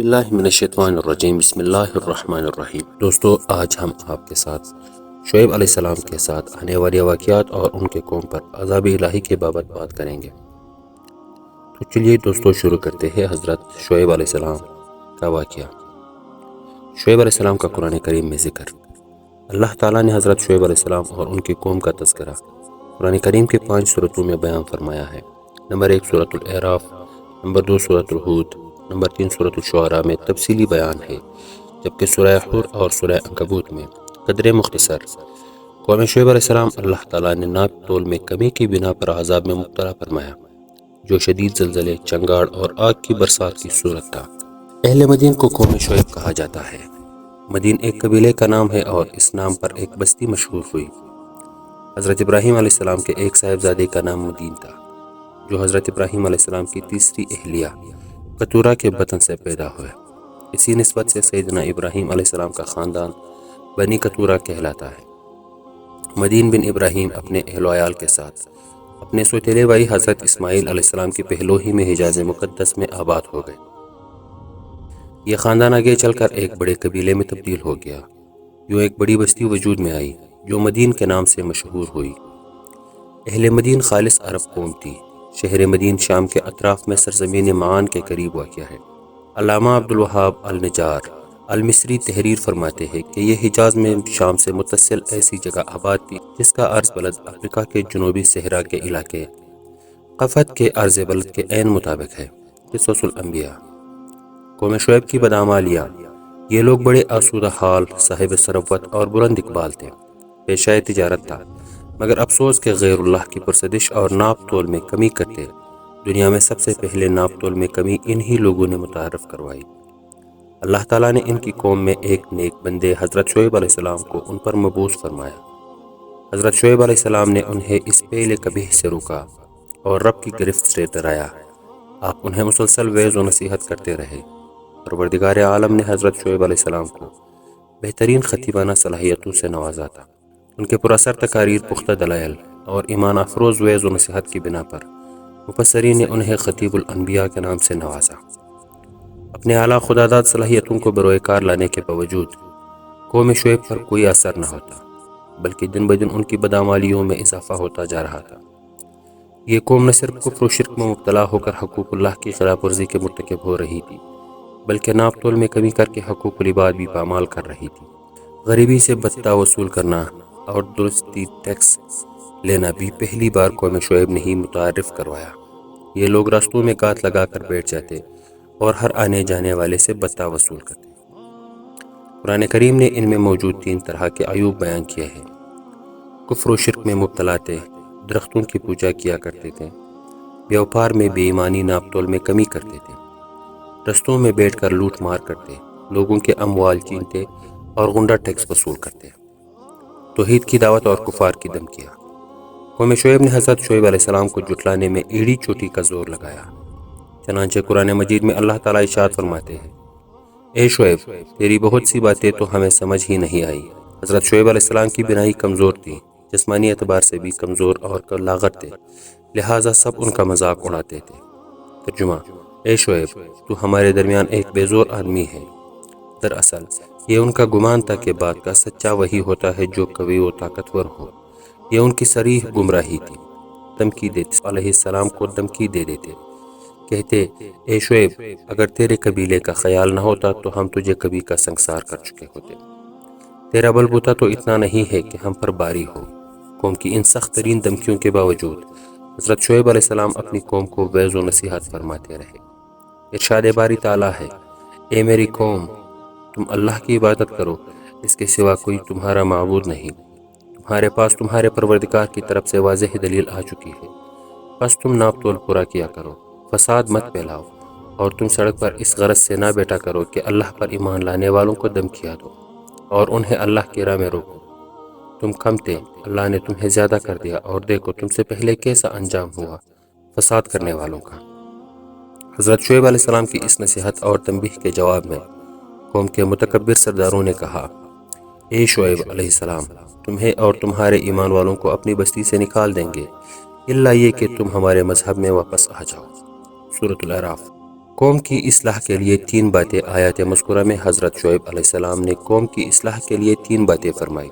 اللہ من الشیطان الرجیم بسم اللہ الرحمن الرحیم۔ دوستو، آج ہم آپ کے ساتھ شعیب علیہ السلام کے ساتھ آنے والی واقعات اور ان کے قوم پر عذاب الہی کے بابت بات کریں گے۔ تو چلیے دوستو شروع کرتے ہیں حضرت شعیب علیہ السلام کا واقعہ۔ شعیب علیہ السلام کا قرآن کریم میں ذکر۔ اللہ تعالیٰ نے حضرت شعیب علیہ السلام اور ان کی قوم کا تذکرہ قرآن کریم کے 5 سورتوں میں بیان فرمایا ہے۔ نمبر 1 سورۃ الاعراف، نمبر 2 سورۃ الہود، نمبر 3 سورۃ الشعراء میں تفصیلی بیان ہے، جبکہ سورہ حور اور سورہ عنکبوت میں قدر مختصر۔ قوم شعیب علیہ السلام اللہ تعالیٰ نے ناپ تول میں کمی کی بنا پر عذاب میں مبتلا فرمایا، جو شدید زلزلے، چنگاڑ اور آگ کی برسات کی صورت تھا۔ اہل مدین کو قوم شعیب کہا جاتا ہے۔ مدین ایک قبیلے کا نام ہے اور اس نام پر ایک بستی مشہور ہوئی۔ حضرت ابراہیم علیہ السلام کے ایک صاحبزادے کا نام مدین تھا، جو حضرت ابراہیم علیہ السلام کی تیسری اہلیہ قطورہ کے بطن سے پیدا ہوئے۔ اسی نسبت سے سیدنا ابراہیم علیہ السلام کا خاندان بنی قطورہ کہلاتا ہے۔ مدین بن ابراہیم اپنے اہل و عیال کے ساتھ اپنے سوتیلے بھائی حضرت اسماعیل علیہ السلام کی پہلوئی میں حجاز مقدس میں آباد ہو گئے۔ یہ خاندان آگے چل کر ایک بڑے قبیلے میں تبدیل ہو گیا۔ یوں ایک بڑی بستی وجود میں آئی جو مدین کے نام سے مشہور ہوئی۔ اہل مدین خالص عرب قوم تھی۔ شہر مدین شام کے اطراف میں سرزمین معان کے قریب واقع ہے۔ علامہ عبدالوہاب النجار المصری تحریر فرماتے ہیں کہ یہ حجاز میں شام سے متصل ایسی جگہ آباد تھی جس کا عرض بلد افریقہ کے جنوبی صحرا کے علاقے قفط کے عرض بلد کے عین مطابق ہے۔ قصص الانبیاء۔ قوم شعیب کی بدعمالیاں۔ یہ لوگ بڑے آسودہ حال، صاحب ثروت اور بلند اقبال تھے۔ پیشہ تجارت تھا، مگر افسوس کہ غیر اللہ کی پرستش اور ناپ تول میں کمی کرتے۔ دنیا میں سب سے پہلے ناپ تول میں کمی انہی لوگوں نے متعارف کروائی۔ اللہ تعالیٰ نے ان کی قوم میں ایک نیک بندے حضرت شعیب علیہ السلام کو ان پر مبعوث فرمایا۔ حضرت شعیب علیہ السلام نے انہیں اس پہلے قبیح سے روکا اور رب کی گرفت سے ڈرایا۔ آپ انہیں مسلسل وعظ و نصیحت کرتے رہے۔ پروردگار عالم نے حضرت شعیب علیہ السلام کو بہترین خطیبانہ صلاحیتوں سے نوازا تھا۔ ان کے پراثر تقاریر، پختہ دلائل اور ایمان افروز وعظ و نصیحت کی بنا پر مفسرین نے انہیں خطیب الانبیاء کے نام سے نوازا۔ اپنے اعلیٰ خداداد صلاحیتوں کو بروئے کار لانے کے باوجود قوم شعیب پر کوئی اثر نہ ہوتا، بلکہ دن بدن ان کی بدعمالیوں میں اضافہ ہوتا جا رہا تھا۔ یہ قوم نہ صرف کفر و شرک میں مبتلا ہو کر حقوق اللہ کی خلاف ورزی کے مرتکب ہو رہی تھی، بلکہ ناپ تول میں کمی کر کے حقوق العباد بھی پامال کر رہی تھی۔ غریبی سے بتہ وصول کرنا اور درستی ٹیکس لینا بھی پہلی بار قوم شعیب نے ہی متعارف کروایا۔ یہ لوگ راستوں میں گات لگا کر بیٹھ جاتے اور ہر آنے جانے والے سے بتہ وصول کرتے۔ قرآن کریم نے ان میں موجود 3 طرح کے عیوب بیان کیے ہیں۔ کفر و شرک میں مبتلا تھے، درختوں کی پوجا کیا کرتے تھے، بیوپار میں بے ایمانی، ناپ تول میں کمی کرتے تھے، رستوں میں بیٹھ کر لوٹ مار کرتے، لوگوں کے اموال چھینتے اور غنڈہ ٹیکس وصول کرتے، توحید کی دعوت اور کفار کی دھمکیاں۔ قوم شعیب نے حضرت شعیب علیہ السلام کو جھٹلانے میں ایڑی چوٹی کا زور لگایا۔ چنانچہ قرآن مجید میں اللہ تعالیٰ ارشاد فرماتے ہیں، اے شعیب، تیری بہت سی باتیں تو ہمیں سمجھ ہی نہیں آئی۔ حضرت شعیب علیہ السلام کی بینائی کمزور تھی، جسمانی اعتبار سے بھی کمزور اور لاغر تھے، لہٰذا سب ان کا مذاق اڑاتے تھے۔ ترجمہ: اے شعیب، تو ہمارے درمیان ایک بے زور آدمی ہے۔ دراصل یہ ان کا گمان تھا کہ بات کا سچا وہی ہوتا ہے جو قوی و طاقتور ہو۔ یہ ان کی صریح گمراہی تھی۔ دھمکی دیتے علیہ السلام کو دھمکی دے دیتے، کہتے، اے شعیب، اگر تیرے قبیلے کا خیال نہ ہوتا تو ہم تجھے کبھی کا سنگسار کر چکے ہوتے۔ تیرا بلبوتا تو اتنا نہیں ہے کہ ہم پر باری ہو۔ قوم کی ان سخت ترین دھمکیوں کے باوجود حضرت شعیب علیہ السلام اپنی قوم کو وعظ و نصیحت فرماتے رہے۔ ارشاد باری تعالیٰ ہے، اے میری قوم، تم اللہ کی عبادت کرو، اس کے سوا کوئی تمہارا معبود نہیں۔ تمہارے پاس تمہارے پروردگار کی طرف سے واضح دلیل آ چکی ہے، بس تم ناپ تول پورا کیا کرو، فساد مت پھیلاؤ، اور تم سڑک پر اس غرض سے نہ بیٹھا کرو کہ اللہ پر ایمان لانے والوں کو دھمکیاں دو اور انہیں اللہ کی راہ میں روکو۔ تم کم تھے، اللہ نے تمہیں زیادہ کر دیا، اور دیکھو تم سے پہلے کیسا انجام ہوا فساد کرنے والوں کا۔ حضرت شعیب علیہ السلام کی اس نصیحت اور تنبیہ کے جواب میں قوم کے متکبر سرداروں نے کہا، اے شعیب علیہ السلام، تمہیں اور تمہارے ایمان والوں کو اپنی بستی سے نکال دیں گے، الا یہ کہ تم ہمارے مذہب میں واپس آ جاؤ۔ سورۃ الاعراف۔ قوم کی اصلاح کے لیے 3 باتیں آیات مذکورہ میں حضرت شعیب علیہ السلام نے قوم کی اصلاح کے لیے 3 باتیں فرمائی۔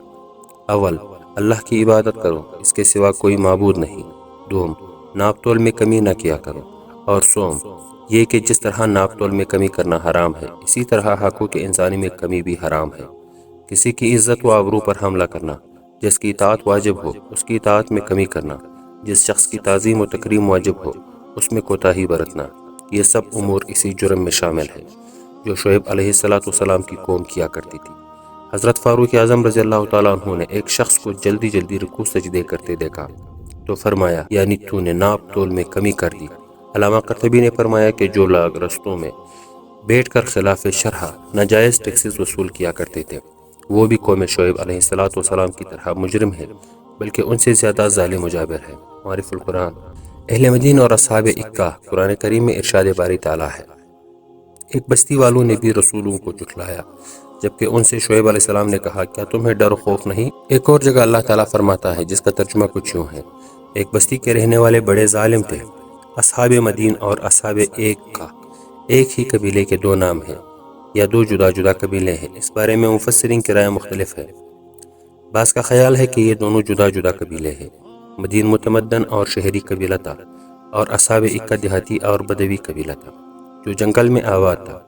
اول، اللہ کی عبادت کرو، اس کے سوا کوئی معبود نہیں۔ دوم، ناپ تول میں کمی نہ کیا کرو۔ اور سوم، یہ کہ جس طرح ناپ تول میں کمی کرنا حرام ہے، اسی طرح حقوق انسانی میں کمی بھی حرام ہے۔ کسی کی عزت و آبرو پر حملہ کرنا، جس کی اطاعت واجب ہو اس کی اطاعت میں کمی کرنا، جس شخص کی تعظیم و تکریم واجب ہو اس میں کوتاہی برتنا، یہ سب امور اسی جرم میں شامل ہے جو شعیب علیہ السلام کی قوم کیا کرتی تھی۔ حضرت فاروق اعظم رضی اللہ تعالیٰ عنہ نے ایک شخص کو جلدی جلدی رکوع سجدے کرتے دیکھا تو فرمایا، یعنی تو نے ناپ تول میں کمی کر دی۔ علامہ قرطبی نے فرمایا کہ جو لوگ رستوں میں بیٹھ کر خلاف شرح ناجائز ٹیکسز وصول کیا کرتے تھے، وہ بھی قوم شعیب علیہ السلام کی طرح مجرم ہے، بلکہ ان سے زیادہ ظالم و جابر ہے۔ معرف القرآن۔ اہل مدینہ اور اصحاب اکہ، قرآن کریم میں ارشاد باری تعالیٰ ہے، ایک بستی والوں نے بھی رسولوں کو جھٹلایا، جبکہ ان سے شعیب علیہ السلام نے کہا، کیا تمہیں ڈر و خوف نہیں؟ ایک اور جگہ اللہ تعالیٰ فرماتا ہے، جس کا ترجمہ کچھ یوں ہے، ایک بستی کے رہنے والے بڑے ظالم تھے، اصحاب مدین اور اصحاب اکہ ایک ہی قبیلے کے 2 نام ہیں یا 2 جدا جدا قبیلے ہیں۔ اس بارے میں مفسرین کی رائے مختلف ہے۔ بعض کا خیال ہے کہ یہ دونوں جدا جدا قبیلے ہیں۔ مدین متمدن اور شہری قبیلہ تھا، اور اصحاب اکہ دیہاتی اور بدوی قبیلہ تھا جو جنگل میں آباد تھا۔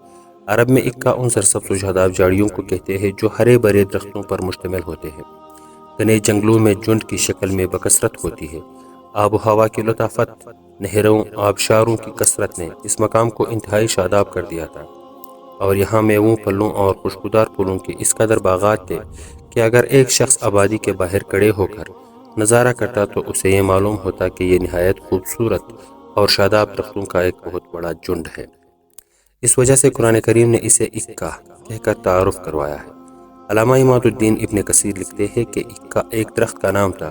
عرب میں اکہ ان سرسبز و شاداب جھاڑیوں کو کہتے ہیں جو ہرے بھرے درختوں پر مشتمل ہوتے ہیں۔ گھنے جنگلوں میں جھنڈ کی شکل میں بکثرت ہوتی ہے۔ آب و ہوا کی لطافت، نہروں، آبشاروں کی کثرت نے اس مقام کو انتہائی شاداب کر دیا تھا، اور یہاں میووں، پھلوں اور خوشبودار پھولوں کے اس قدر باغات تھے کہ اگر ایک شخص آبادی کے باہر کھڑے ہو کر نظارہ کرتا تو اسے یہ معلوم ہوتا کہ یہ نہایت خوبصورت اور شاداب درختوں کا ایک بہت بڑا جھنڈ ہے۔ اس وجہ سے قرآن کریم نے اسے اکہ کہہ کر تعارف کروایا ہے۔ علامہ عماد الدین ابن کثیر لکھتے ہیں کہ اکہ ایک درخت کا نام تھا،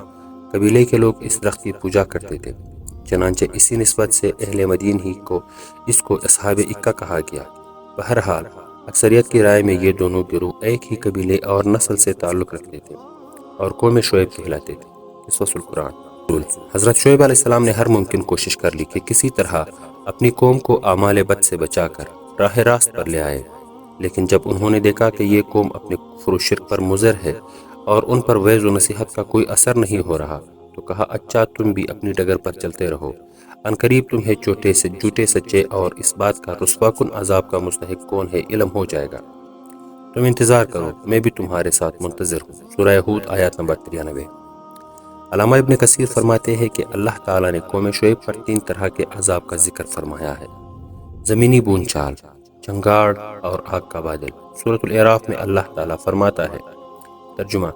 قبیلے کے لوگ اس درخت کی پوجا کرتے تھے، چنانچہ اسی نسبت سے اہل مدین ہی کو اس کو اصحاب اکہ کہا گیا۔ بہرحال اکثریت کی رائے میں یہ دونوں گروہ ایک ہی قبیلے اور نسل سے تعلق رکھتے تھے اور قوم شعیب کہلاتے تھے۔ قصص القرآن۔ حضرت شعیب علیہ السلام نے ہر ممکن کوشش کر لی کہ کسی طرح اپنی قوم کو اعمال بد سے بچا کر راہ راست پر لے آئے، لیکن جب انہوں نے دیکھا کہ یہ قوم اپنے کفر و شرک پر مضر ہے اور ان پر وعظ و نصیحت کا کوئی اثر نہیں ہو رہا، تو کہا، اچھا تم بھی اپنی ڈگر پر چلتے رہو، عنقریب تمہیں جھوٹے سچے اور اس بات کا رسوا کن عذاب کا مستحق کون ہے علم ہو جائے گا۔ تم انتظار کرو، میں بھی تمہارے ساتھ منتظر ہوں۔ سورہ ہود آیات نمبر 93۔ علامہ ابن کثیر فرماتے ہیں کہ اللہ تعالیٰ نے قوم شعیب پر 3 طرح کے عذاب کا ذکر فرمایا ہے: زمینی بونچال، چنگاڑ اور آگ کا بادل۔ سورۃ الاعراف میں اللہ تعالیٰ فرماتا ہے، ترجمہ،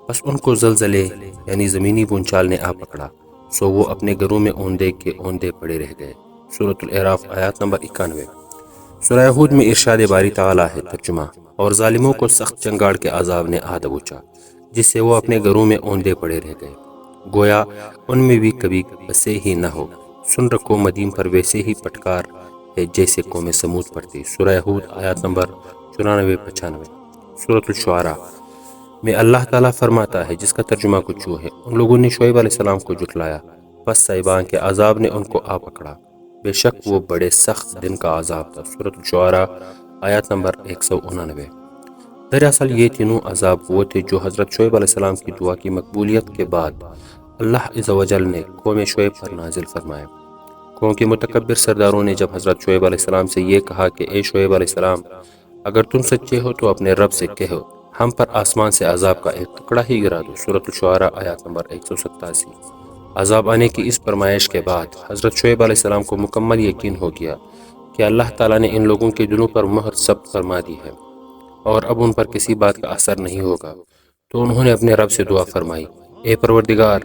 بس ان کو زلزلے یعنی زمینی بونچال نے آ پکڑا، سو وہ اپنے گھروں میں اوندے کے اوندے پڑے رہ گئے۔ سورۃ الاعراف آیات نمبر 91۔ سورہ ہود میں ارشاد باری تعالیٰ ہے، ترجمہ، اور ظالموں کو سخت چنگاڑ کے عذاب نے آ دبوچا، جس سے وہ اپنے گھروں میں اوندے پڑے رہ گئے، گویا ان میں بھی کبھی بسے ہی نہ ہو۔ سن رکھو مدین پر ویسے ہی پٹکار ہے جیسے قوم سمود پر تھی۔ سورہ ہود آیات نمبر 94-95۔ سورۃ الشعراء میں اللہ تعالیٰ فرماتا ہے، جس کا ترجمہ کچھ یوں ہے، ان لوگوں نے شعیب علیہ السلام کو جھٹلایا، بس سائبان کے عذاب نے ان کو آ پکڑا، بے شک وہ بڑے سخت دن کا عذاب تھا۔ سورۃ الشعراء آیات نمبر 189۔ دراصل یہ تینوں عذاب وہ تھے جو حضرت شعیب علیہ السلام کی دعا کی مقبولیت کے بعد اللہ عز و جل نے قوم شعیب پر نازل فرمائے۔ قوم کے متکبر سرداروں نے جب حضرت شعیب علیہ السلام سے یہ کہا کہ اے شعیب علیہ السلام، اگر تم سچے ہو تو اپنے رب سے کہو ہم پر آسمان سے عذاب کا ایک ٹکڑا ہی گرا دو۔ سورۃ الشعراء آیات نمبر 187۔ عذاب آنے کی اس فرمائش کے بعد حضرت شعیب علیہ السلام کو مکمل یقین ہو گیا کہ اللہ تعالیٰ نے ان لوگوں کے دلوں پر مہر ثبت فرما دی ہے اور اب ان پر کسی بات کا اثر نہیں ہوگا، تو انہوں نے اپنے رب سے دعا فرمائی، اے پروردگار،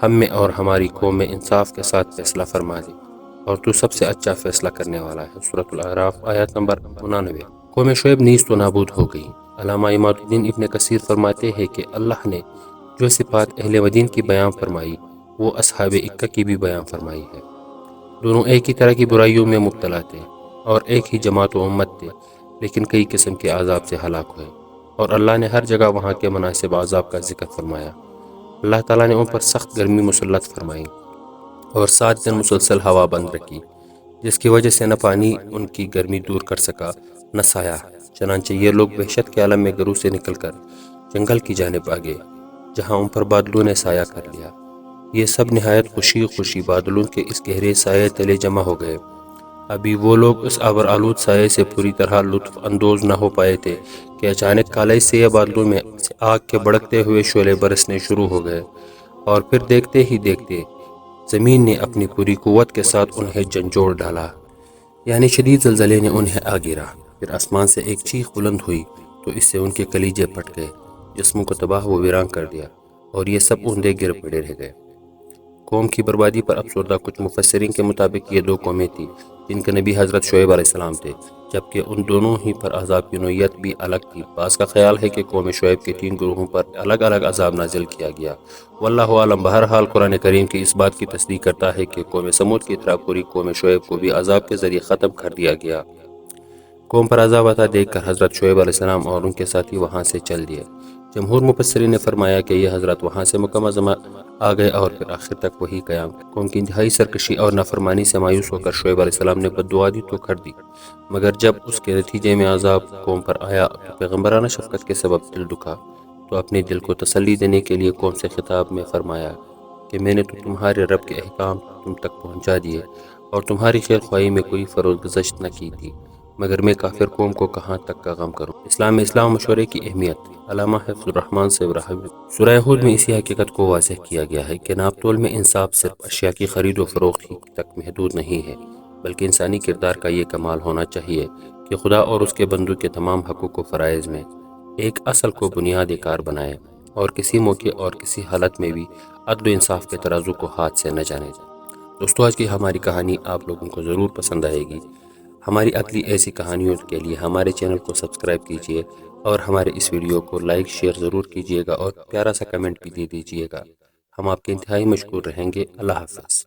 ہم میں اور ہماری قوم میں انصاف کے ساتھ فیصلہ فرما دے، اور تو سب سے اچھا فیصلہ کرنے والا ہے۔ سورۃ الاعراف آیات نمبر 99۔ قوم شعیب نیز تو نابود ہو گئی۔ علامہ عماد الدین ابن کثیر فرماتے ہیں کہ اللہ نے جو صفات اہل مدین کی بیان فرمائی وہ اصحاب اکہ کی بھی بیان فرمائی ہے۔ دونوں ایک ہی طرح کی برائیوں میں مبتلا تھے اور ایک ہی جماعت و امت تھے، لیکن کئی قسم کے عذاب سے ہلاک ہوئے، اور اللہ نے ہر جگہ وہاں کے مناسب عذاب کا ذکر فرمایا۔ اللہ تعالیٰ نے ان پر سخت گرمی مسلط فرمائی اور 7 دن مسلسل ہوا بند رکھی، جس کی وجہ سے نہ پانی ان کی گرمی دور کر سکا نہ سایہ۔ چنانچہ یہ لوگ وحشت کے عالم میں گھروں سے نکل کر جنگل کی جانب آگے، جہاں ان پر بادلوں نے سایہ کر لیا۔ یہ سب نہایت خوشی بادلوں کے اس گہرے سائے تلے جمع ہو گئے۔ ابھی وہ لوگ اس آور آلود سائے سے پوری طرح لطف اندوز نہ ہو پائے تھے کہ اچانک کالے سیاہ بادلوں میں سے آگ کے بڑکتے ہوئے شعلے برسنے شروع ہو گئے، اور پھر دیکھتے ہی دیکھتے زمین نے اپنی پوری قوت کے ساتھ انہیں جھنجھوڑ ڈالا، یعنی شدید زلزلے نے انہیں آ گرا۔ پھر آسمان سے ایک چیخ بلند ہوئی تو اس سے ان کے کلیجے پھٹ گئے، جسموں کو تباہ و ویران کر دیا، اور یہ سب اوندے گر پڑے رہ گئے۔ قوم کی بربادی پر افسردہ کچھ مفسرین کے مطابق یہ دو قومیں تھیں جن کے نبی حضرت شعیب علیہ السلام تھے، جبکہ ان دونوں ہی پر عذاب کی نوعیت بھی الگ تھی۔ بعض کا خیال ہے کہ قوم شعیب کے 3 گروہوں پر الگ الگ عذاب نازل کیا گیا، واللہ عالم۔ بہرحال قرآن کریم کی اس بات کی تصدیق کرتا ہے کہ قوم سمود کی طرح پوری قوم شعیب کو بھی عذاب کے ذریعے ختم کر دیا گیا۔ قوم پر عذاب آتا دیکھ کر حضرت شعیب علیہ السلام اور ان کے ساتھی وہاں سے چل دیے۔ جمہور مفسرین نے فرمایا کہ یہ حضرت وہاں سے مکہ معظمہ آ گئے اور پھر آخر تک وہی قیام۔ قوم کی انتہائی سرکشی اور نافرمانی سے مایوس ہو کر شعیب علیہ السلام نے بد دعا دی تو کر دی، مگر جب اس کے نتیجے میں عذاب قوم پر آیا تو پیغمبرانہ شفقت کے سبب دل دکھا، تو اپنے دل کو تسلی دینے کے لیے قوم سے خطاب میں فرمایا کہ میں نے تو تمہارے رب کے احکام تم تک پہنچا دیے اور تمہاری خیر خواہی میں کوئی فروغ گزشت نہ کی تھی، مگر میں کافر قوم کو کہاں تک کا غم کروں۔ اسلام میں اسلام مشورے کی اہمیت۔ علامہ حفظ الرحمن سے سورہ ہود میں اسی حقیقت کو واضح کیا گیا ہے کہ ناپ تول میں انصاف صرف اشیاء کی خرید و فروخت ہی تک محدود نہیں ہے، بلکہ انسانی کردار کا یہ کمال ہونا چاہیے کہ خدا اور اس کے بندوں کے تمام حقوق و فرائض میں ایک اصل کو بنیاد کار بنائے، اور کسی موقع اور کسی حالت میں بھی عدل و انصاف کے ترازو کو ہاتھ سے نہ جانے۔ دوستو، آج کی ہماری کہانی آپ لوگوں کو ضرور پسند آئے گی۔ ہماری اگلی ایسی کہانیوں کے لیے ہمارے چینل کو سبسکرائب کیجیے اور ہمارے اس ویڈیو کو لائک شیئر ضرور کیجیے گا اور پیارا سا کمنٹ بھی دے دیجیے گا۔ ہم آپ کے انتہائی مشکور رہیں گے۔ اللہ حافظ۔